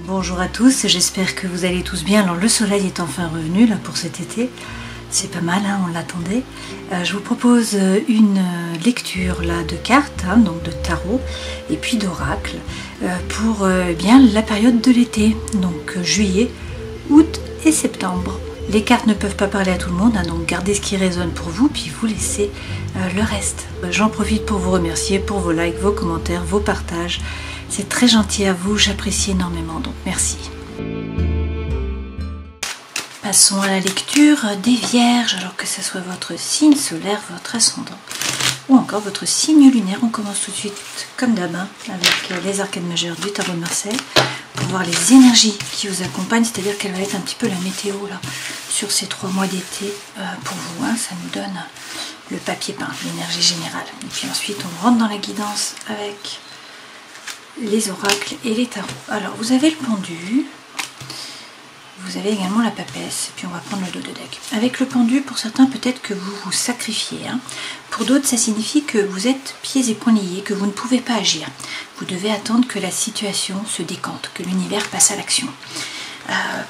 Bonjour à tous, j'espère que vous allez tous bien. Alors le soleil est enfin revenu là pour cet été, c'est pas mal, hein, on l'attendait. Je vous propose une lecture là de cartes, hein, donc de tarot et puis d'oracle pour bien la période de l'été, donc juillet, août et septembre. Les cartes ne peuvent pas parler à tout le monde, hein, donc gardez ce qui résonne pour vous, puis vous laissez le reste. J'en profite pour vous remercier pour vos likes, vos commentaires, vos partages. C'est très gentil à vous, j'apprécie énormément, donc merci. Passons à la lecture des Vierges, alors que ce soit votre signe solaire, votre ascendant, ou encore votre signe lunaire. On commence tout de suite, comme d'hab, avec les arcanes majeures du tarot de Marseille, pour voir les énergies qui vous accompagnent, c'est-à-dire quelle va être un petit peu la météo là, sur ces 3 mois d'été pour vous. Hein, ça nous donne le papier peint, l'énergie générale. Et puis ensuite, on rentre dans la guidance avec les oracles et les tarots. Alors, vous avez le pendu, vous avez également la papesse, et puis on va prendre le dos de deck. Avec le pendu, pour certains, peut-être que vous vous sacrifiez. Hein. Pour d'autres, ça signifie que vous êtes pieds et poings liés, que vous ne pouvez pas agir. Vous devez attendre que la situation se décante, que l'univers passe à l'action.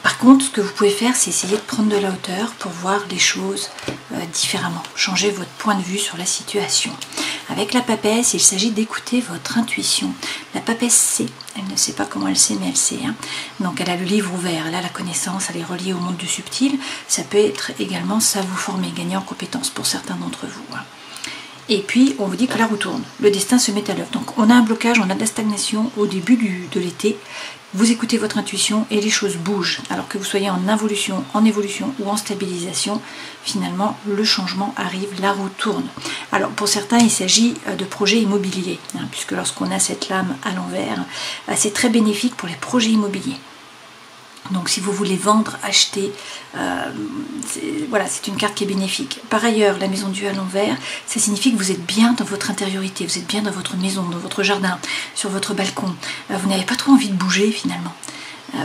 Par contre, ce que vous pouvez faire, c'est essayer de prendre de la hauteur pour voir les choses différemment, changer votre point de vue sur la situation. Avec la papesse, il s'agit d'écouter votre intuition. La papesse sait, elle ne sait pas comment elle sait, mais elle sait. Hein. Donc elle a le livre ouvert, elle a la connaissance, elle est reliée au monde du subtil. Ça peut être également ça vous former, gagner en compétences pour certains d'entre vous. Hein. Et puis, on vous dit que la roue tourne, le destin se met à l'œuvre. Donc, on a un blocage, on a de la stagnation au début de l'été. Vous écoutez votre intuition et les choses bougent. Alors que vous soyez en évolution ou en stabilisation, finalement, le changement arrive, la roue tourne. Alors, pour certains, il s'agit de projets immobiliers, hein, puisque lorsqu'on a cette lame à l'envers, c'est très bénéfique pour les projets immobiliers. Donc si vous voulez vendre, acheter, voilà, c'est une carte qui est bénéfique. Par ailleurs, la maison Dieu à l'envers, ça signifie que vous êtes bien dans votre intériorité, vous êtes bien dans votre maison, dans votre jardin, sur votre balcon. Vous n'avez pas trop envie de bouger finalement.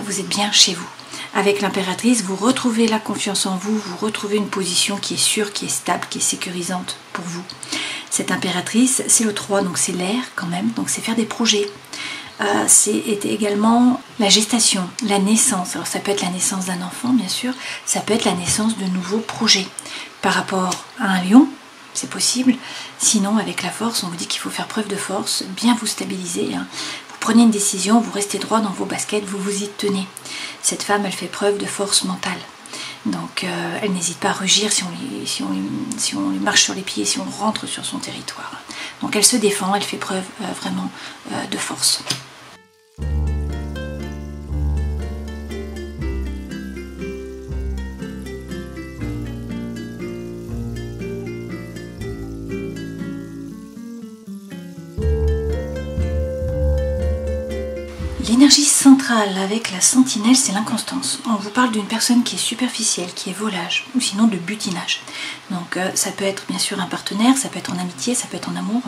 Vous êtes bien chez vous. Avec l'impératrice, vous retrouvez la confiance en vous, vous retrouvez une position qui est sûre, qui est stable, qui est sécurisante pour vous. Cette impératrice, c'est le 3, donc c'est l'air quand même, donc c'est faire des projets. C'est également la gestation, la naissance. Alors ça peut être la naissance d'un enfant, bien sûr, ça peut être la naissance de nouveaux projets. Par rapport à un lion, c'est possible. Sinon, avec la force, on vous dit qu'il faut faire preuve de force, bien vous stabiliser. Hein. Vous prenez une décision, vous restez droit dans vos baskets, vous vous y tenez. Cette femme, elle fait preuve de force mentale. Donc elle n'hésite pas à rugir si on lui marche sur les pieds, si on rentre sur son territoire. Donc elle se défend, elle fait preuve vraiment de force. L'énergie centrale avec la sentinelle, c'est l'inconstance. On vous parle d'une personne qui est superficielle, qui est volage, ou sinon de butinage. Donc ça peut être bien sûr un partenaire, ça peut être en amitié, ça peut être en amour,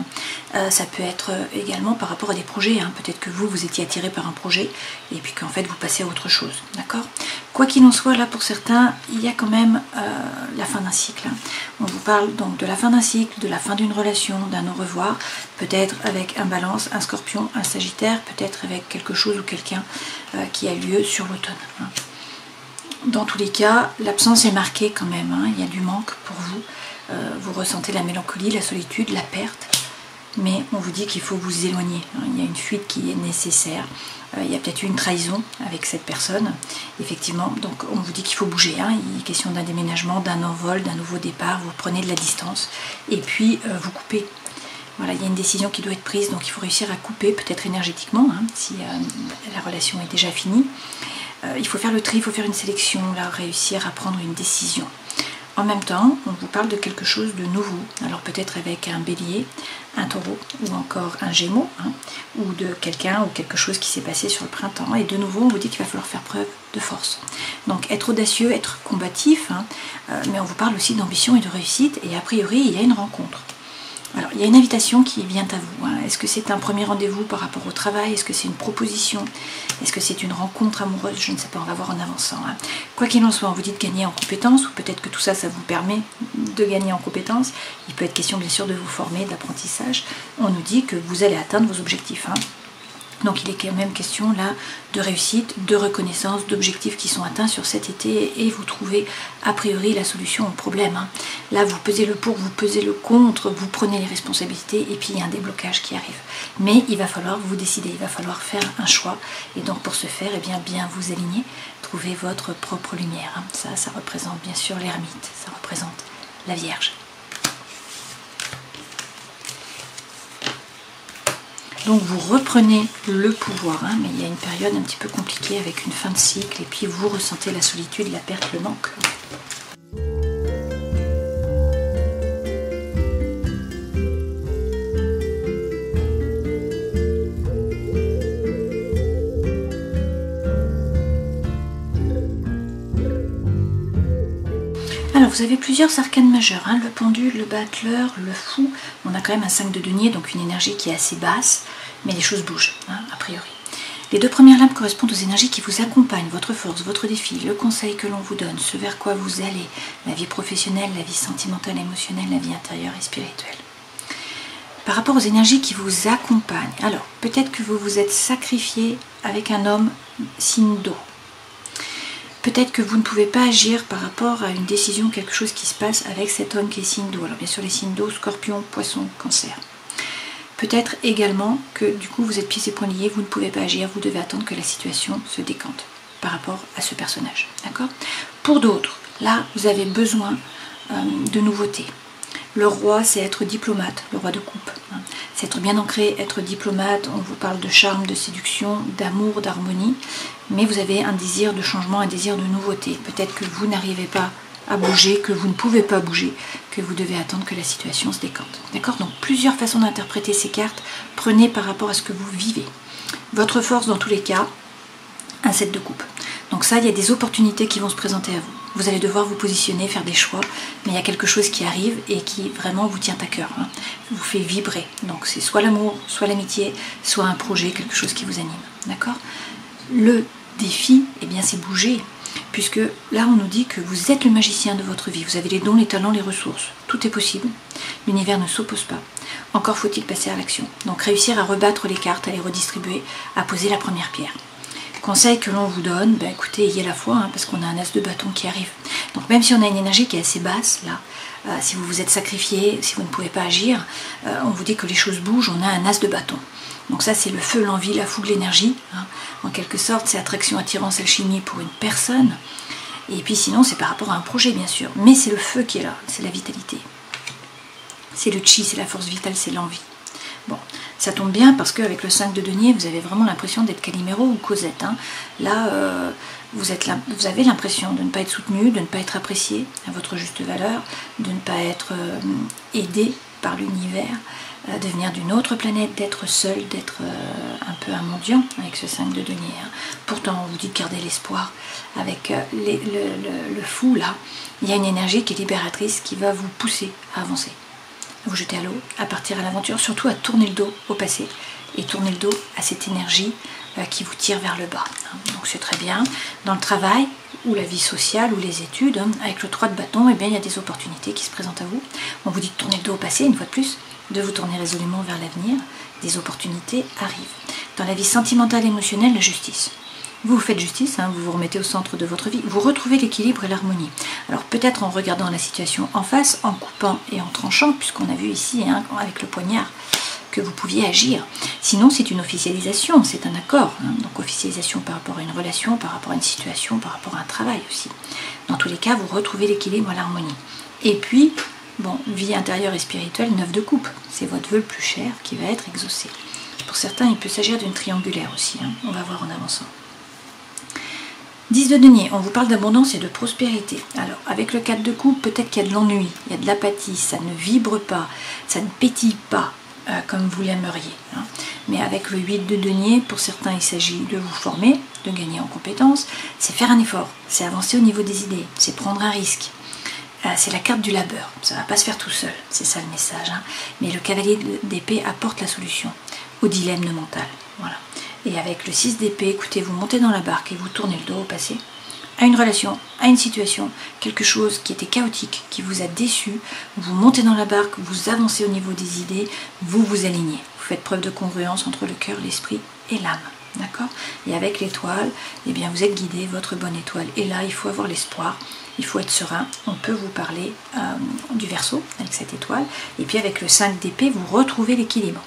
ça peut être également par rapport à des projets. Hein. Peut-être que vous étiez attiré par un projet et puis qu'en fait vous passez à autre chose. D'accord ? Quoi qu'il en soit, là pour certains, il y a quand même la fin d'un cycle. Hein. On vous parle donc de la fin d'un cycle, de la fin d'une relation, d'un au revoir, peut-être avec un balance, un scorpion, un sagittaire, peut-être avec quelque chose ou quelqu'un qui a lieu sur l'automne. Hein. Dans tous les cas, l'absence est marquée quand même, hein. Il y a du manque pour vous. Vous ressentez la mélancolie, la solitude, la perte, mais on vous dit qu'il faut vous éloigner. Hein. Il y a une fuite qui est nécessaire. Il y a peut-être eu une trahison avec cette personne, effectivement. Donc on vous dit qu'il faut bouger. Hein. Il est question d'un déménagement, d'un envol, d'un nouveau départ. Vous prenez de la distance et puis vous coupez. Voilà, il y a une décision qui doit être prise, donc il faut réussir à couper, peut-être énergétiquement, hein, si la relation est déjà finie. Il faut faire le tri, il faut faire une sélection, là, réussir à prendre une décision. En même temps, on vous parle de quelque chose de nouveau, alors peut-être avec un bélier, un taureau ou encore un gémeau, hein, ou de quelqu'un ou quelque chose qui s'est passé sur le printemps. Et de nouveau, on vous dit qu'il va falloir faire preuve de force. Donc être audacieux, être combatif, hein, mais on vous parle aussi d'ambition et de réussite, et a priori, il y a une rencontre. Alors, il y a une invitation qui vient à vous. Hein. Est-ce que c'est un premier rendez-vous par rapport au travail? Est-ce que c'est une proposition? Est-ce que c'est une rencontre amoureuse? Je ne sais pas, on va voir en avançant. Hein. Quoi qu'il en soit, on vous dit de gagner en compétences, ou peut-être que tout ça, ça vous permet de gagner en compétences. Il peut être question, bien sûr, de vous former, d'apprentissage. On nous dit que vous allez atteindre vos objectifs. Hein. Donc il est quand même question là de réussite, de reconnaissance, d'objectifs qui sont atteints sur cet été et vous trouvez a priori la solution au problème. Hein. Là vous pesez le pour, vous pesez le contre, vous prenez les responsabilités et puis il y a un déblocage qui arrive. Mais il va falloir vous décider, il va falloir faire un choix et donc pour ce faire, bien vous aligner, trouver votre propre lumière. Hein. Ça représente bien sûr l'ermite, ça représente la Vierge. Donc vous reprenez le pouvoir, hein, mais il y a une période un petit peu compliquée avec une fin de cycle et puis vous ressentez la solitude, la perte, le manque. Alors vous avez plusieurs arcanes majeurs, hein, le pendule, le battleur, le fou. On a quand même un 5 de denier, donc une énergie qui est assez basse, mais les choses bougent, hein, a priori. Les deux premières lames correspondent aux énergies qui vous accompagnent, votre force, votre défi, le conseil que l'on vous donne, ce vers quoi vous allez, la vie professionnelle, la vie sentimentale, émotionnelle, la vie intérieure et spirituelle. Par rapport aux énergies qui vous accompagnent, alors peut-être que vous vous êtes sacrifié avec un homme signe d'eau. Peut-être que vous ne pouvez pas agir par rapport à une décision, quelque chose qui se passe avec cet homme qui est signe d'eau. Alors bien sûr les signes d'eau, scorpion, poisson, cancer. Peut-être également que du coup vous êtes pieds et poings liés, vous ne pouvez pas agir, vous devez attendre que la situation se décante par rapport à ce personnage. D'accord ? Pour d'autres, là vous avez besoin de nouveautés. Le roi, c'est être diplomate, le roi de coupe. Hein. C'est être bien ancré, être diplomate, on vous parle de charme, de séduction, d'amour, d'harmonie, mais vous avez un désir de changement, un désir de nouveauté. Peut-être que vous n'arrivez pas à bouger, que vous ne pouvez pas bouger, que vous devez attendre que la situation se décante. D'accord ? Donc plusieurs façons d'interpréter ces cartes, prenez par rapport à ce que vous vivez. Votre force dans tous les cas, un 7 de coupe. Donc ça, il y a des opportunités qui vont se présenter à vous. Vous allez devoir vous positionner, faire des choix, mais il y a quelque chose qui arrive et qui vraiment vous tient à cœur, hein, vous fait vibrer. Donc c'est soit l'amour, soit l'amitié, soit un projet, quelque chose qui vous anime. D'accord ? Le défi, c'est bouger, puisque là on nous dit que vous êtes le magicien de votre vie. Vous avez les dons, les talents, les ressources. Tout est possible. L'univers ne s'oppose pas. Encore faut-il passer à l'action. Donc réussir à rebattre les cartes, à les redistribuer, à poser la première pierre. Conseil que l'on vous donne, écoutez, ayez la foi, hein, parce qu'on a un as de bâton qui arrive. Donc même si on a une énergie qui est assez basse, là, si vous vous êtes sacrifié, si vous ne pouvez pas agir, on vous dit que les choses bougent, on a un as de bâton. Donc ça c'est le feu, l'envie, la fougue, l'énergie. Hein. En quelque sorte, c'est attraction, attirance, alchimie pour une personne. Et puis sinon, c'est par rapport à un projet, bien sûr. Mais c'est le feu qui est là, c'est la vitalité. C'est le chi, c'est la force vitale, c'est l'envie. Bon, ça tombe bien parce qu'avec le 5 de denier, vous avez vraiment l'impression d'être Calimero ou Cosette. Hein. Là, vous avez l'impression de ne pas être soutenu, de ne pas être apprécié à votre juste valeur, de ne pas être aidé par l'univers, de venir d'une autre planète, d'être seul, d'être un peu un mendiant avec ce 5 de denier. Hein. Pourtant, on vous dit de garder l'espoir. Avec le fou, là, il y a une énergie qui est libératrice qui va vous pousser à avancer. Vous jeter à l'eau, à partir à l'aventure, surtout à tourner le dos au passé et tourner le dos à cette énergie qui vous tire vers le bas. Donc c'est très bien. Dans le travail, ou la vie sociale, ou les études, avec le 3 de bâton, il y a des opportunités qui se présentent à vous. On vous dit de tourner le dos au passé, une fois de plus, de vous tourner résolument vers l'avenir. Des opportunités arrivent. Dans la vie sentimentale et émotionnelle, la justice. Vous faites justice, hein, vous vous remettez au centre de votre vie, vous retrouvez l'équilibre et l'harmonie. Alors peut-être en regardant la situation en face, en coupant et en tranchant, puisqu'on a vu ici hein, avec le poignard que vous pouviez agir. Sinon c'est une officialisation, c'est un accord. Hein, donc officialisation par rapport à une relation, par rapport à une situation, par rapport à un travail aussi. Dans tous les cas, vous retrouvez l'équilibre et l'harmonie. Et puis, bon, vie intérieure et spirituelle, 9 de coupe. C'est votre vœu le plus cher qui va être exaucé. Pour certains, il peut s'agir d'une triangulaire aussi. Hein, on va voir en avançant. 10 de denier, on vous parle d'abondance et de prospérité. Alors, avec le 4 de coupe, peut-être qu'il y a de l'ennui, il y a de l'apathie, ça ne vibre pas, ça ne pétille pas comme vous l'aimeriez. Hein. Mais avec le 8 de denier, pour certains, il s'agit de vous former, de gagner en compétences, c'est faire un effort, c'est avancer au niveau des idées, c'est prendre un risque. C'est la carte du labeur, ça ne va pas se faire tout seul, c'est ça le message. Hein. Mais le cavalier d'épée apporte la solution au dilemme mental. Voilà. Et avec le 6 d'épée, écoutez, vous montez dans la barque et vous tournez le dos au passé, à une relation, à une situation, quelque chose qui était chaotique, qui vous a déçu, vous montez dans la barque, vous avancez au niveau des idées, vous vous alignez. Vous faites preuve de congruence entre le cœur, l'esprit et l'âme. D'accord? Et avec l'étoile, eh bien vous êtes guidé, votre bonne étoile. Et là, il faut avoir l'espoir, il faut être serein. On peut vous parler du Verseau avec cette étoile. Et puis avec le 5 d'épée, vous retrouvez l'équilibre.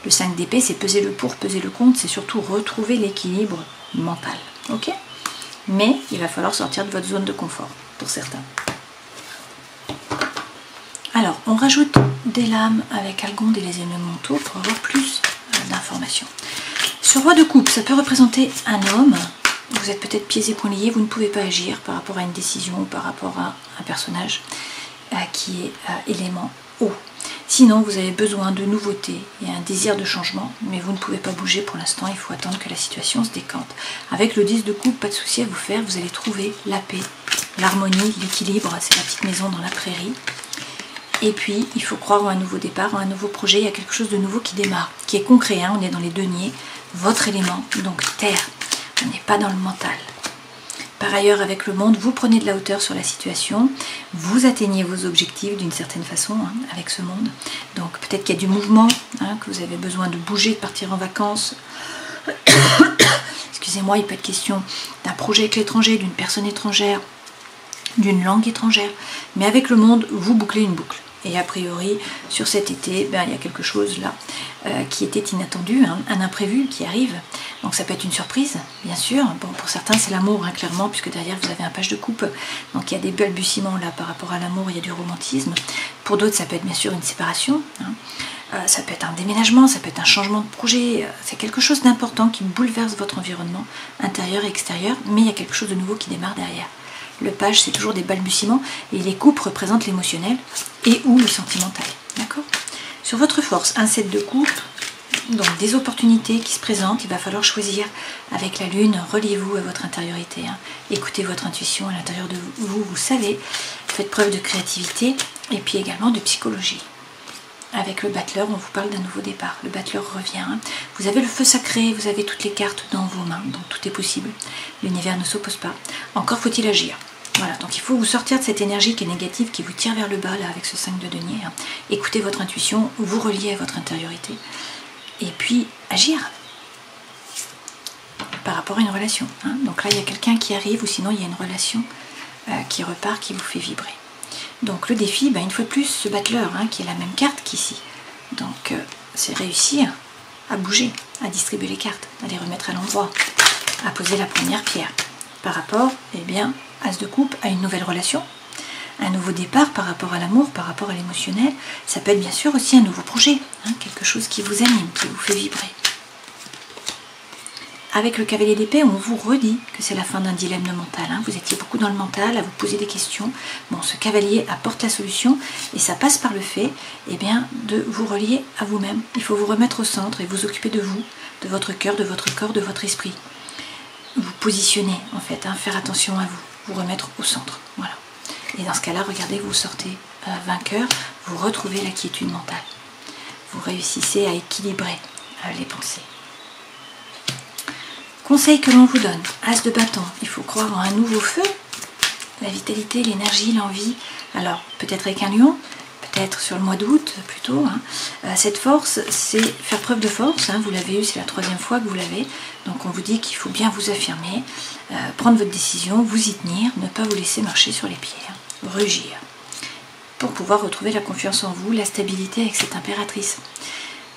Le 5 d'épée, c'est peser le pour, peser le contre, c'est surtout retrouver l'équilibre mental. Ok? Mais il va falloir sortir de votre zone de confort, pour certains. Alors, on rajoute des lames avec Algonde et les élémentaux pour avoir plus d'informations. Ce roi de coupe, ça peut représenter un homme. Vous êtes peut-être pieds et poings liés, vous ne pouvez pas agir par rapport à une décision ou par rapport à un personnage qui est élément eau. Sinon, vous avez besoin de nouveautés et un désir de changement, mais vous ne pouvez pas bouger pour l'instant, il faut attendre que la situation se décante. Avec le 10 de coupe, pas de souci à vous faire, vous allez trouver la paix, l'harmonie, l'équilibre, c'est la petite maison dans la prairie. Et puis, il faut croire en un nouveau départ, en un nouveau projet, il y a quelque chose de nouveau qui démarre, qui est concret, hein, on est dans les deniers, votre élément, donc terre, on n'est pas dans le mental. Par ailleurs, avec le monde, vous prenez de la hauteur sur la situation, vous atteignez vos objectifs d'une certaine façon hein, avec ce monde. Donc peut-être qu'il y a du mouvement, hein, que vous avez besoin de bouger, de partir en vacances. Excusez-moi, il peut être question d'un projet avec l'étranger, d'une personne étrangère, d'une langue étrangère. Mais avec le monde, vous bouclez une boucle. Et a priori, sur cet été, ben, il y a quelque chose là qui était inattendu, hein, un imprévu qui arrive. Donc ça peut être une surprise, bien sûr. Bon, pour certains, c'est l'amour, hein, clairement, puisque derrière, vous avez un page de coupe. Donc il y a des balbutiements là par rapport à l'amour, il y a du romantisme. Pour d'autres, ça peut être bien sûr une séparation. Hein. Ça peut être un déménagement, ça peut être un changement de projet. C'est quelque chose d'important qui bouleverse votre environnement intérieur et extérieur, mais il y a quelque chose de nouveau qui démarre derrière. Le page, c'est toujours des balbutiements, et les coupes représentent l'émotionnel et ou le sentimental. D'accord ? Sur votre force, un 7 de coupe, donc des opportunités qui se présentent, il va falloir choisir avec la lune, reliez-vous à votre intériorité, hein. Écoutez votre intuition à l'intérieur de vous, vous savez, faites preuve de créativité et puis également de psychologie. Avec le battleur, on vous parle d'un nouveau départ, le battleur revient, hein. Vous avez le feu sacré, vous avez toutes les cartes dans vos mains, donc tout est possible, l'univers ne s'oppose pas, encore faut-il agir. Voilà, donc il faut vous sortir de cette énergie qui est négative, qui vous tire vers le bas, là, avec ce 5 de denier. Hein. Écoutez votre intuition, vous reliez à votre intériorité. Et puis, agir par rapport à une relation. Hein. Donc là, il y a quelqu'un qui arrive, ou sinon, il y a une relation qui repart, qui vous fait vibrer. Donc le défi, ben, une fois de plus, ce battleur, hein, qui est la même carte qu'ici. Donc, c'est réussir à bouger, à distribuer les cartes, à les remettre à l'endroit, à poser la première pierre. Par rapport, eh bien, As de coupe à une nouvelle relation, un nouveau départ par rapport à l'amour, par rapport à l'émotionnel. Ça peut être bien sûr aussi un nouveau projet, hein, quelque chose qui vous anime, qui vous fait vibrer. Avec le cavalier d'épée, on vous redit que c'est la fin d'un dilemme mental. Hein. Vous étiez beaucoup dans le mental, à vous poser des questions. Bon, ce cavalier apporte la solution et ça passe par le fait eh bien, de vous relier à vous-même. Il faut vous remettre au centre et vous occuper de vous, de votre cœur, de votre corps, de votre esprit. Vous positionner en fait, hein, faire attention à vous remettre au centre. Voilà. Et dans ce cas-là, regardez, vous sortez vainqueur, vous retrouvez la quiétude mentale. Vous réussissez à équilibrer les pensées. Conseil que l'on vous donne, As de bâton, il faut croire en un nouveau feu, la vitalité, l'énergie, l'envie. Alors, peut-être avec un lion, peut-être sur le mois d'août plutôt. Hein. Cette force, c'est faire preuve de force. Hein. Vous l'avez eu, c'est la 3e fois que vous l'avez. Donc on vous dit qu'il faut bien vous affirmer, prendre votre décision, vous y tenir, ne pas vous laisser marcher sur les pieds, hein. Rugir. Pour pouvoir retrouver la confiance en vous, la stabilité avec cette impératrice.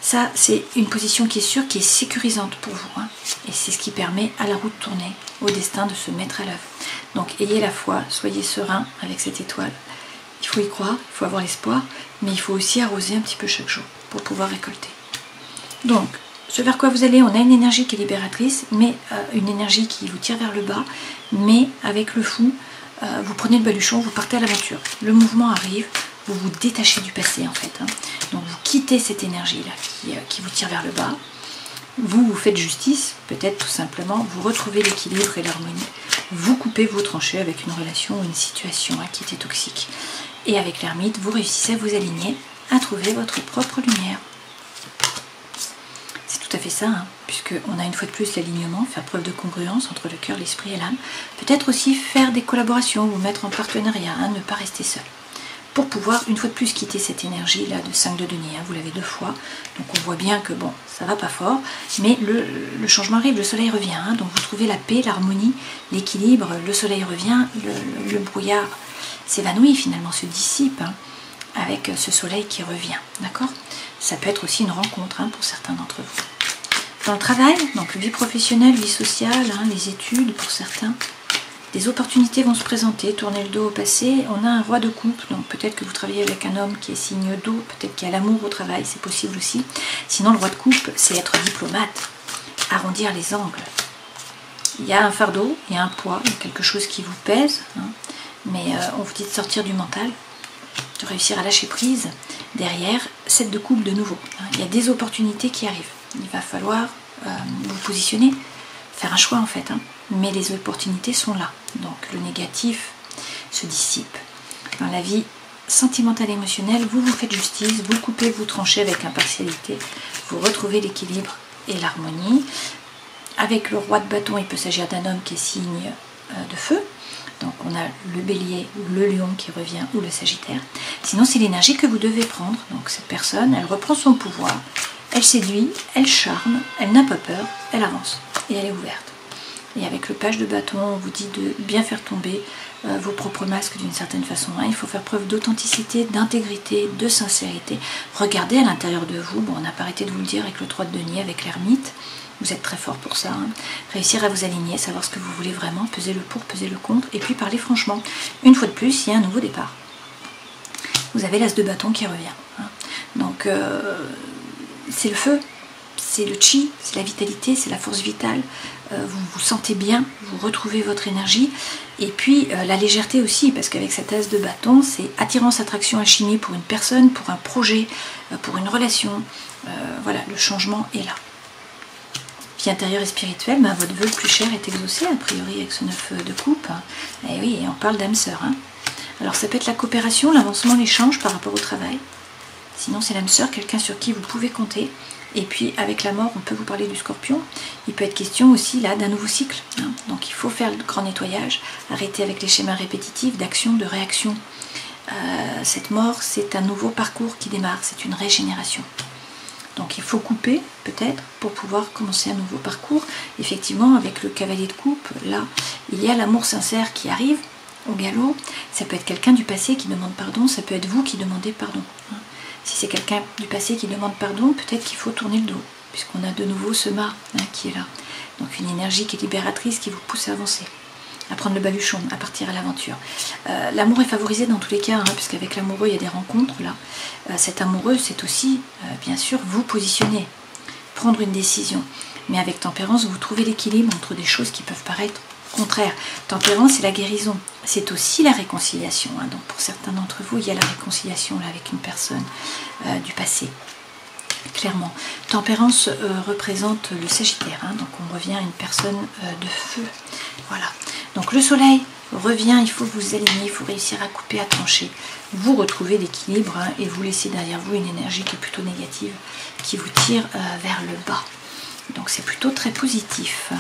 Ça, c'est une position qui est sûre, qui est sécurisante pour vous. Hein. Et c'est ce qui permet à la roue de tourner, au destin de se mettre à l'œuvre. Donc ayez la foi, soyez serein avec cette étoile. Il faut y croire, il faut avoir l'espoir, mais il faut aussi arroser un petit peu chaque jour pour pouvoir récolter. Donc, ce vers quoi vous allez, on a une énergie qui est libératrice, mais une énergie qui vous tire vers le bas, mais avec le fou, vous prenez le baluchon, vous partez à l'aventure. Le mouvement arrive, vous vous détachez du passé en fait. Hein. Donc vous quittez cette énergie-là qui vous tire vers le bas. Vous vous faites justice, peut-être tout simplement, vous retrouvez l'équilibre et l'harmonie. Vous coupez, vous tranchez avec une relation ou une situation hein, qui était toxique. Et avec l'ermite, vous réussissez à vous aligner, à trouver votre propre lumière. C'est tout tout à fait ça, hein, puisqu'on a une fois de plus l'alignement, faire preuve de congruence entre le cœur, l'esprit et l'âme. Peut-être aussi faire des collaborations, vous mettre en partenariat, hein, ne pas rester seul. Pour pouvoir, une fois de plus, quitter cette énergie-là de 5 de denier. Hein, vous l'avez 2 fois, donc on voit bien que bon, ça va pas fort, mais le changement arrive, le soleil revient. Hein, donc vous trouvez la paix, l'harmonie, l'équilibre, le soleil revient, le brouillard s'évanouit finalement, se dissipe, hein, avec ce soleil qui revient. D'accord? Ça peut être aussi une rencontre, hein, pour certains d'entre vous. Dans le travail, donc vie professionnelle, vie sociale, hein, les études pour certains, des opportunités vont se présenter, tourner le dos au passé. On a un roi de coupe, donc peut-être que vous travaillez avec un homme qui est signe d'eau, peut-être qu'il y a l'amour au travail, c'est possible aussi. Sinon, le roi de coupe, c'est être diplomate, arrondir les angles. Il y a un fardeau, il y a un poids, il y a quelque chose qui vous pèse, hein, mais on vous dit de sortir du mental, de réussir à lâcher prise. Derrière, 7 de coupe de nouveau. Hein, il y a des opportunités qui arrivent. Il va falloir vous positionner, faire un choix en fait, hein. Mais les opportunités sont là. Donc le négatif se dissipe. Dans la vie sentimentale et émotionnelle, vous vous faites justice, vous coupez, vous tranchez avec impartialité, vous retrouvez l'équilibre et l'harmonie. Avec le roi de bâton, il peut s'agir d'un homme qui est signe de feu. Donc on a le bélier ou le lion qui revient ou le sagittaire. Sinon c'est l'énergie que vous devez prendre. Donc cette personne, elle reprend son pouvoir, elle séduit, elle charme, elle n'a pas peur, elle avance et elle est ouverte. Et avec le page de bâton, on vous dit de bien faire tomber vos propres masques d'une certaine façon. Hein. Il faut faire preuve d'authenticité, d'intégrité, de sincérité. Regardez à l'intérieur de vous. Bon, on n'a pas arrêté de vous le dire avec le 3 de denier, avec l'ermite. Vous êtes très fort pour ça. Hein. Réussir à vous aligner, savoir ce que vous voulez vraiment, peser le pour, peser le contre, et puis parler franchement. Une fois de plus, il y a un nouveau départ. Vous avez l'as de bâton qui revient. Hein. Donc, c'est le feu, c'est le chi, c'est la vitalité, c'est la force vitale. Vous vous sentez bien, vous retrouvez votre énergie. Et puis, la légèreté aussi, parce qu'avec cette as de bâton, c'est attirance, attraction, alchimie pour une personne, pour un projet, pour une relation. Voilà, le changement est là. Vie intérieure et spirituelle, ben, votre vœu le plus cher est exaucé, a priori, avec ce 9 de coupe. Et oui, on parle d'âme sœur. Hein. Alors ça peut être la coopération, l'avancement, l'échange par rapport au travail. Sinon c'est l'âme sœur, quelqu'un sur qui vous pouvez compter. Et puis avec la mort, on peut vous parler du scorpion. Il peut être question aussi là d'un nouveau cycle. Hein. Donc il faut faire le grand nettoyage, arrêter avec les schémas répétitifs d'action, de réaction. Cette mort, c'est un nouveau parcours qui démarre, c'est une régénération. Donc il faut couper peut-être pour pouvoir commencer un nouveau parcours. Effectivement, avec le cavalier de coupe, là, il y a l'amour sincère qui arrive au galop. Ça peut être quelqu'un du passé qui demande pardon, ça peut être vous qui demandez pardon. Hein. Si c'est quelqu'un du passé qui demande pardon, peut-être qu'il faut tourner le dos, puisqu'on a de nouveau ce mât, hein, qui est là. Donc une énergie qui est libératrice, qui vous pousse à avancer, à prendre le baluchon, à partir à l'aventure. L'amour est favorisé dans tous les cas, hein, puisqu'avec l'amoureux, il y a des rencontres là. Cet amoureux, c'est aussi, bien sûr, vous positionner, prendre une décision. Mais avec tempérance, vous trouvez l'équilibre entre des choses qui peuvent paraître contraires. Tempérance, c'est la guérison. C'est aussi la réconciliation. Hein. Donc pour certains d'entre vous, il y a la réconciliation là, avec une personne du passé. Clairement. Tempérance représente le Sagittaire. Hein. Donc on revient à une personne de feu. Voilà. Donc le soleil revient, il faut vous aligner, il faut réussir à couper, à trancher. Vous retrouvez l'équilibre, hein, et vous laissez derrière vous une énergie qui est plutôt négative, qui vous tire vers le bas. Donc c'est plutôt très positif.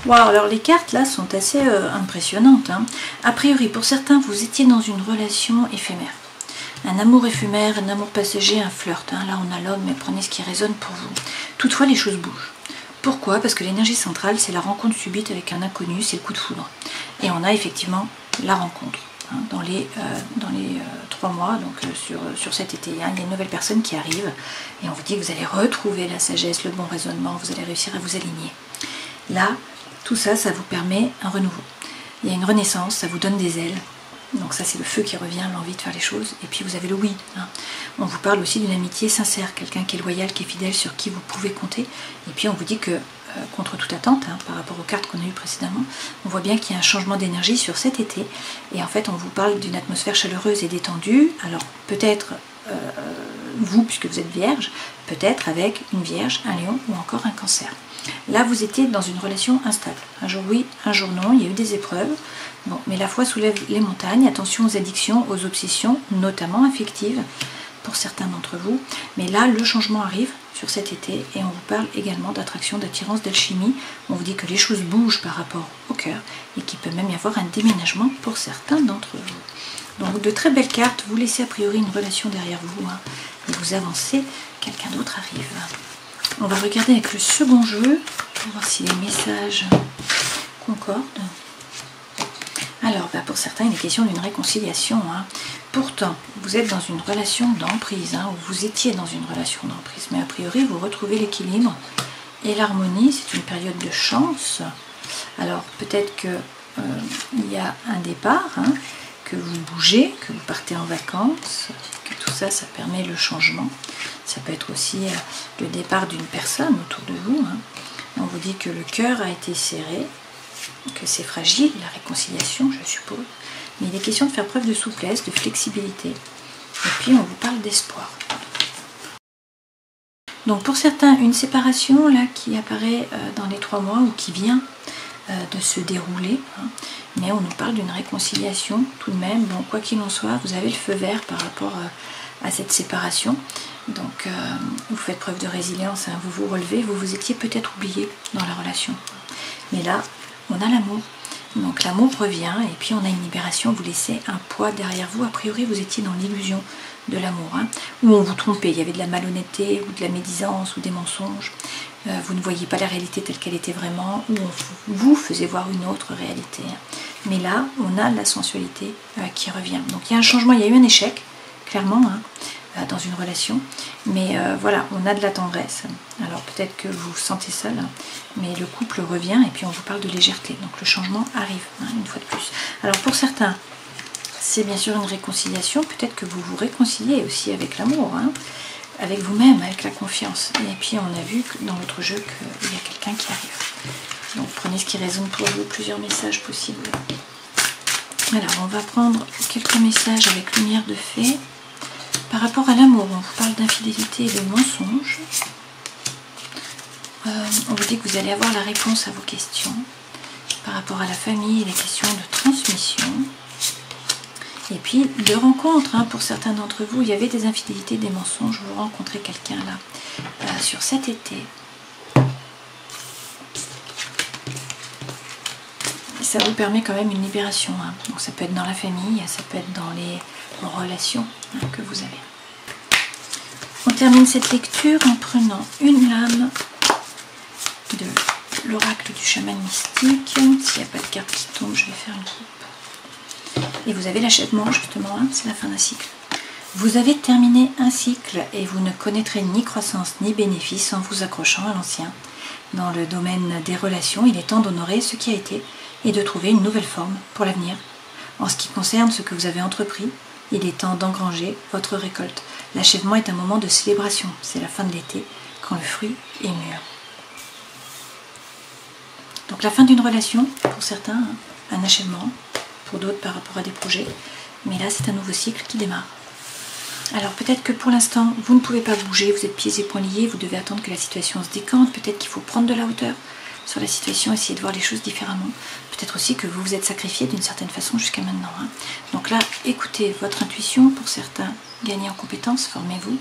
Wow, alors les cartes là sont assez impressionnantes. Hein. A priori, pour certains, vous étiez dans une relation éphémère. Un amour éphémère, un amour passager, un flirt. Hein. Là, on a l'homme, mais prenez ce qui résonne pour vous. Toutefois, les choses bougent. Pourquoi? Parce que l'énergie centrale, c'est la rencontre subite avec un inconnu, c'est le coup de foudre. Et on a effectivement la rencontre. Hein, dans les 3 mois, donc sur cet été, hein, il y a une nouvelle personne qui arrive et on vous dit que vous allez retrouver la sagesse, le bon raisonnement, vous allez réussir à vous aligner. Là, tout ça, ça vous permet un renouveau. Il y a une renaissance, ça vous donne des ailes. Donc ça, c'est le feu qui revient, l'envie de faire les choses. Et puis vous avez le oui. Hein. On vous parle aussi d'une amitié sincère, quelqu'un qui est loyal, qui est fidèle, sur qui vous pouvez compter. Et puis on vous dit que, contre toute attente, hein, par rapport aux cartes qu'on a eues précédemment, on voit bien qu'il y a un changement d'énergie sur cet été. Et en fait, on vous parle d'une atmosphère chaleureuse et détendue. Alors peut-être vous, puisque vous êtes vierge, peut-être avec une vierge, un lion ou encore un cancer. Là, vous étiez dans une relation instable. Un jour oui, un jour non, il y a eu des épreuves. Bon, mais la foi soulève les montagnes. Attention aux addictions, aux obsessions, notamment affectives, pour certains d'entre vous. Mais là, le changement arrive sur cet été et on vous parle également d'attraction, d'attirance, d'alchimie. On vous dit que les choses bougent par rapport au cœur et qu'il peut même y avoir un déménagement pour certains d'entre vous. Donc de très belles cartes, vous laissez a priori une relation derrière vous hein, et vous avancez, quelqu'un d'autre arrive. On va regarder avec le second jeu pour voir si les messages concordent. Alors, pour certains, il est question d'une réconciliation. Hein. Pourtant, vous êtes dans une relation d'emprise, hein, ou vous étiez dans une relation d'emprise, mais a priori, vous retrouvez l'équilibre et l'harmonie. C'est une période de chance. Alors, peut-être qu'il y a un départ, hein, que vous bougez, que vous partez en vacances, que tout ça, ça permet le changement. Ça peut être aussi le départ d'une personne autour de vous. Hein. On vous dit que le cœur a été serré, que c'est fragile, la réconciliation, je suppose. Mais il est question de faire preuve de souplesse, de flexibilité. Et puis, on vous parle d'espoir. Donc, pour certains, une séparation là qui apparaît dans les 3 mois ou qui vient de se dérouler. Hein. Mais on nous parle d'une réconciliation tout de même. Bon, quoi qu'il en soit, vous avez le feu vert par rapport à cette séparation. Donc, vous faites preuve de résilience, hein. Vous vous relevez, vous vous étiez peut-être oublié dans la relation. Mais là, on a l'amour. Donc l'amour revient et puis on a une libération, vous laissez un poids derrière vous. A priori, vous étiez dans l'illusion de l'amour, hein, où on vous trompait, il y avait de la malhonnêteté ou de la médisance ou des mensonges. Vous ne voyiez pas la réalité telle qu'elle était vraiment, ou on vous faisait voir une autre réalité. Hein. Mais là, on a la sensualité qui revient. Donc il y a un changement, il y a eu un échec, clairement, hein, dans une relation. Mais voilà, on a de la tendresse. Alors peut-être que vous vous sentez seul, hein, mais le couple revient et puis on vous parle de légèreté. Donc le changement arrive, hein, une fois de plus. Alors pour certains, c'est bien sûr une réconciliation. Peut-être que vous vous réconciliez aussi avec l'amour, hein, avec vous-même, avec la confiance. Et puis on a vu que dans votre jeu qu'il y a quelqu'un qui arrive. Donc prenez ce qui résonne pour vous, plusieurs messages possibles. Alors on va prendre quelques messages avec lumière de fée. Par rapport à l'amour, on vous parle d'infidélité et de mensonges. On vous dit que vous allez avoir la réponse à vos questions. Par rapport à la famille, les questions de transmission. Et puis de rencontres, hein, pour certains d'entre vous, il y avait des infidélités, des mensonges. Vous rencontrez quelqu'un là, sur cet été. Et ça vous permet quand même une libération. Hein. Donc ça peut être dans la famille, ça peut être dans les relations que vous avez. On termine cette lecture en prenant une lame de l'oracle du chaman mystique. S'il n'y a pas de carte qui tombe, je vais faire une coupe. Et vous avez l'achèvement justement, hein, c'est la fin d'un cycle. Vous avez terminé un cycle et vous ne connaîtrez ni croissance ni bénéfice en vous accrochant à l'ancien. Dans le domaine des relations, il est temps d'honorer ce qui a été et de trouver une nouvelle forme pour l'avenir. En ce qui concerne ce que vous avez entrepris, il est temps d'engranger votre récolte. L'achèvement est un moment de célébration. C'est la fin de l'été, quand le fruit est mûr. Donc la fin d'une relation, pour certains, un achèvement, pour d'autres par rapport à des projets. Mais là, c'est un nouveau cycle qui démarre. Alors peut-être que pour l'instant, vous ne pouvez pas bouger, vous êtes pieds et poings liés, vous devez attendre que la situation se décante. Peut-être qu'il faut prendre de la hauteur sur la situation, essayer de voir les choses différemment. Peut-être aussi que vous vous êtes sacrifié d'une certaine façon jusqu'à maintenant. Hein. Donc là, écoutez votre intuition. Pour certains, gagnez en compétences, formez-vous.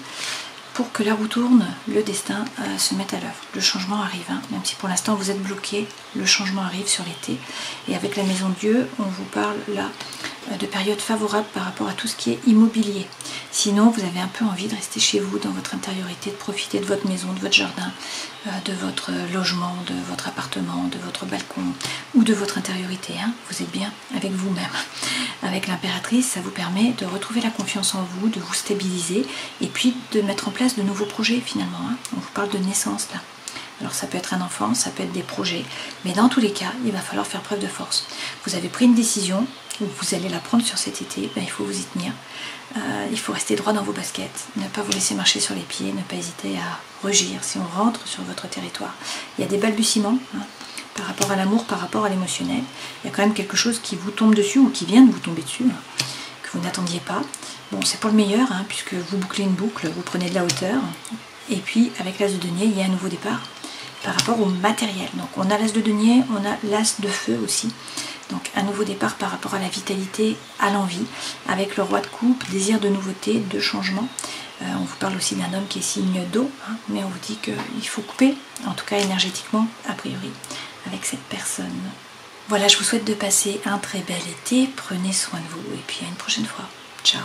Pour que la roue tourne, le destin se mette à l'œuvre. Le changement arrive. Hein. Même si pour l'instant vous êtes bloqué, le changement arrive sur l'été. Et avec la Maison de Dieu, on vous parle là de périodes favorables par rapport à tout ce qui est immobilier. Sinon, vous avez un peu envie de rester chez vous, dans votre intériorité, de profiter de votre maison, de votre jardin, de votre logement, de votre appartement, de votre balcon ou de votre intériorité. Hein. Vous êtes bien avec vous-même. Avec l'impératrice, ça vous permet de retrouver la confiance en vous, de vous stabiliser et puis de mettre en place de nouveaux projets finalement. Hein. On vous parle de naissance là. Alors ça peut être un enfant, ça peut être des projets, mais dans tous les cas, il va falloir faire preuve de force. Vous avez pris une décision, ou vous allez la prendre sur cet été, ben, il faut vous y tenir. Il faut rester droit dans vos baskets, ne pas vous laisser marcher sur les pieds, ne pas hésiter à rugir si on rentre sur votre territoire. Il y a des balbutiements hein, par rapport à l'amour, par rapport à l'émotionnel. Il y a quand même quelque chose qui vous tombe dessus ou qui vient de vous tomber dessus, hein, que vous n'attendiez pas. Bon, c'est pour le meilleur, hein, puisque vous bouclez une boucle, vous prenez de la hauteur. Et puis, avec l'as de denier, il y a un nouveau départ par rapport au matériel. Donc, on a l'as de denier, on a l'as de feu aussi. Donc, un nouveau départ par rapport à la vitalité, à l'envie. Avec le roi de coupe, désir de nouveauté, de changement. On vous parle aussi d'un homme qui est signe d'eau, hein, mais on vous dit qu'il faut couper, en tout cas énergétiquement, a priori, avec cette personne. Voilà, je vous souhaite de passer un très bel été. Prenez soin de vous et puis à une prochaine fois. Ciao.